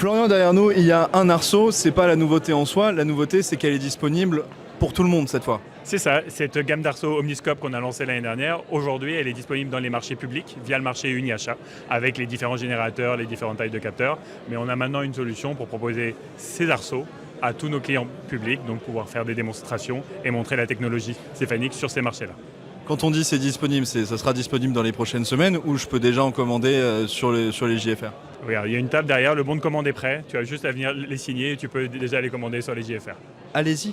Florian, derrière nous, il y a un arceau, c'est pas la nouveauté en soi, la nouveauté c'est qu'elle est disponible pour tout le monde cette fois. C'est ça, cette gamme d'arceaux Omniscope qu'on a lancée l'année dernière, aujourd'hui elle est disponible dans les marchés publics via le marché Uniachat avec les différents générateurs, les différentes tailles de capteurs. Mais on a maintenant une solution pour proposer ces arceaux à tous nos clients publics, donc pouvoir faire des démonstrations et montrer la technologie Stefanix sur ces marchés-là. Quand on dit c'est disponible, ça sera disponible dans les prochaines semaines ou je peux déjà en commander sur les JFR? Regarde, il y a une table derrière, le bon de commande est prêt, tu as juste à venir les signer et tu peux déjà les commander sur les JFR. Allez-y.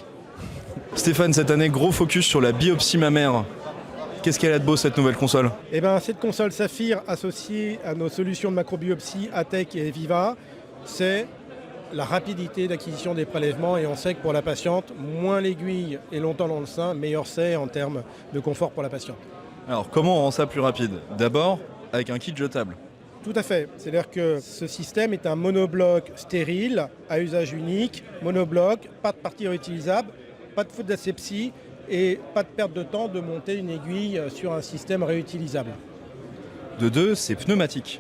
Stéphane, cette année, gros focus sur la biopsie mammaire. Qu'est-ce qu'elle a de beau cette nouvelle console? Eh bien, cette console Saphir associée à nos solutions de macrobiopsie Atec et Viva, c'est la rapidité d'acquisition des prélèvements et on sait que pour la patiente, moins l'aiguille est longtemps dans le sein, meilleur c'est en termes de confort pour la patiente. Alors, comment on rend ça plus rapide? D'abord, avec un kit jetable. Tout à fait. C'est-à-dire que ce système est un monobloc stérile, à usage unique, monobloc, pas de partie réutilisable, pas de faute d'asepsie et pas de perte de temps de monter une aiguille sur un système réutilisable. De deux, c'est pneumatique.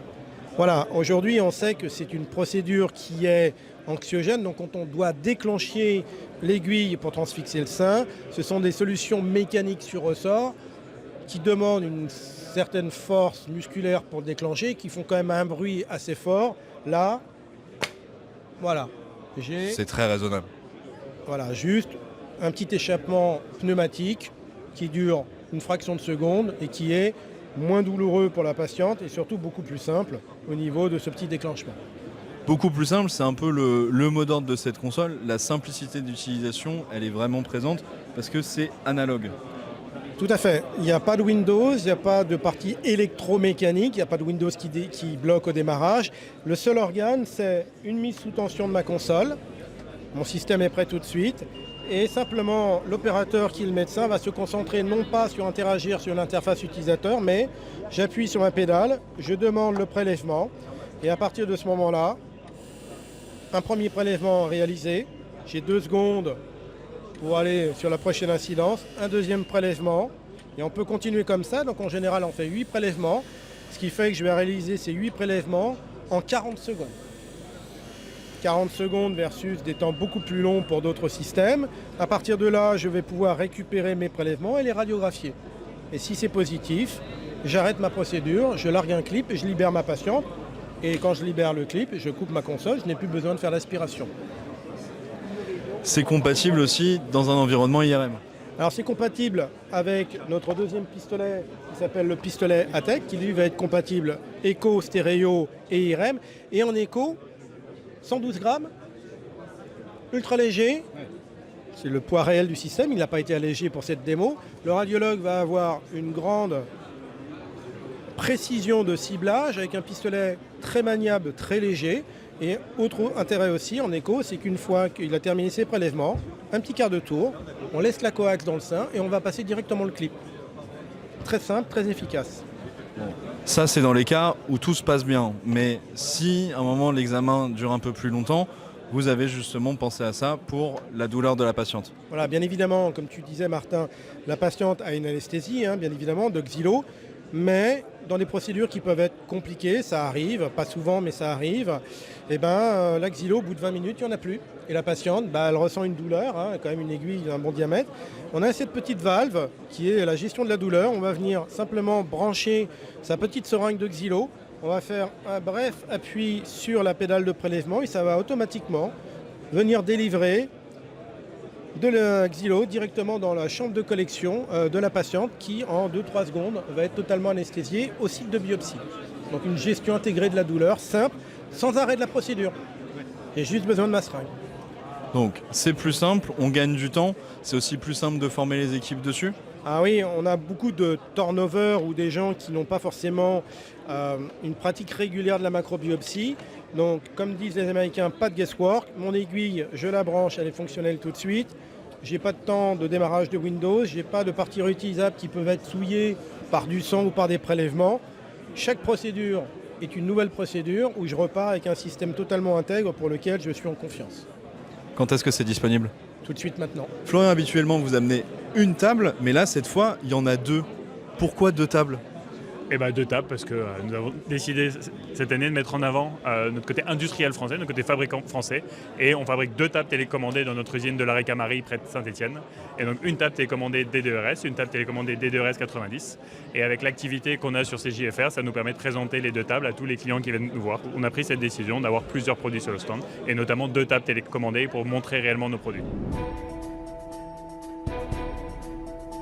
Voilà, aujourd'hui on sait que c'est une procédure qui est anxiogène, donc quand on doit déclencher l'aiguille pour transfixer le sein, ce sont des solutions mécaniques sur ressort qui demandent une certaine force musculaire pour déclencher, qui font quand même un bruit assez fort. Là, voilà, C'est très raisonnable. voilà, juste un petit échappement pneumatique qui dure une fraction de seconde et qui est moins douloureux pour la patiente et surtout beaucoup plus simple au niveau de ce petit déclenchement. Beaucoup plus simple, c'est un peu le mot d'ordre de cette console. La simplicité d'utilisation, elle est vraiment présente parce que c'est analogue. Tout à fait. Il n'y a pas de Windows, il n'y a pas de partie électromécanique, il n'y a pas de Windows qui bloque au démarrage. Le seul organe, c'est une mise sous tension de ma console. Mon système est prêt tout de suite. Et simplement, l'opérateur qui est le médecin va se concentrer non pas sur interagir sur l'interface utilisateur, mais j'appuie sur ma pédale, je demande le prélèvement. Et à partir de ce moment-là, un premier prélèvement réalisé, j'ai 2 secondes pour aller sur la prochaine incidence, un deuxième prélèvement, et on peut continuer comme ça. Donc en général, on fait 8 prélèvements, ce qui fait que je vais réaliser ces 8 prélèvements en 40 secondes. 40 secondes versus des temps beaucoup plus longs pour d'autres systèmes. À partir de là, je vais pouvoir récupérer mes prélèvements et les radiographier. Et si c'est positif, j'arrête ma procédure, je largue un clip et je libère ma patiente. Et quand je libère le clip, je coupe ma console, je n'ai plus besoin de faire l'aspiration. C'est compatible aussi dans un environnement IRM. Alors c'est compatible avec notre deuxième pistolet qui s'appelle le pistolet Atec, qui lui va être compatible écho, stéréo et IRM. Et en écho, 112 grammes, ultra léger, c'est le poids réel du système, il n'a pas été allégé pour cette démo. Le radiologue va avoir une grande précision de ciblage avec un pistolet très maniable, très léger. Et autre intérêt aussi en écho, c'est qu'une fois qu'il a terminé ses prélèvements, un petit quart de tour, on laisse la coax dans le sein et on va passer directement le clip. Très simple, très efficace. Ça, c'est dans les cas où tout se passe bien. Mais si, à un moment, l'examen dure un peu plus longtemps, vous avez justement pensé à ça pour la douleur de la patiente. Voilà, bien évidemment, comme tu disais Martin, la patiente a une anesthésie, bien évidemment, de xylo, mais dans des procédures qui peuvent être compliquées, ça arrive, pas souvent, mais ça arrive, et la xylo, au bout de 20 minutes, il n'y en a plus. Et la patiente, elle ressent une douleur, quand même une aiguille d'un bon diamètre. On a cette petite valve qui est la gestion de la douleur. On va venir simplement brancher sa petite seringue de xylo. On va faire un bref appui sur la pédale de prélèvement et ça va automatiquement venir délivrer de la xylo directement dans la chambre de collection de la patiente qui, en 2-3 secondes, va être totalement anesthésiée au site de biopsie. Donc une gestion intégrée de la douleur, simple, sans arrêt de la procédure. J'ai juste besoin de ma seringue. Donc, c'est plus simple, on gagne du temps, c'est aussi plus simple de former les équipes dessus. Ah oui, on a beaucoup de turnover ou des gens qui n'ont pas forcément une pratique régulière de la macrobiopsie. Donc, comme disent les Américains, pas de guesswork. Mon aiguille, je la branche, elle est fonctionnelle tout de suite. J'ai pas de temps de démarrage de Windows, j'ai pas de parties réutilisables qui peuvent être souillées par du sang ou par des prélèvements. Chaque procédure est une nouvelle procédure où je repars avec un système totalement intègre pour lequel je suis en confiance. Quand est-ce que c'est disponible? Tout de suite maintenant. Florian, habituellement, vous amenez une table, mais là, cette fois, il y en a 2. Pourquoi 2 tables? Eh ben, 2 tables, parce que nous avons décidé cette année de mettre en avant notre côté industriel français, notre côté fabricant français. Et on fabrique 2 tables télécommandées dans notre usine de la Récamarie près de Saint-Étienne. Et donc une table télécommandée D2RS, une table télécommandée D2RS 90. Et avec l'activité qu'on a sur CJFR, ça nous permet de présenter les 2 tables à tous les clients qui viennent nous voir. On a pris cette décision d'avoir plusieurs produits sur le stand, et notamment 2 tables télécommandées pour montrer réellement nos produits.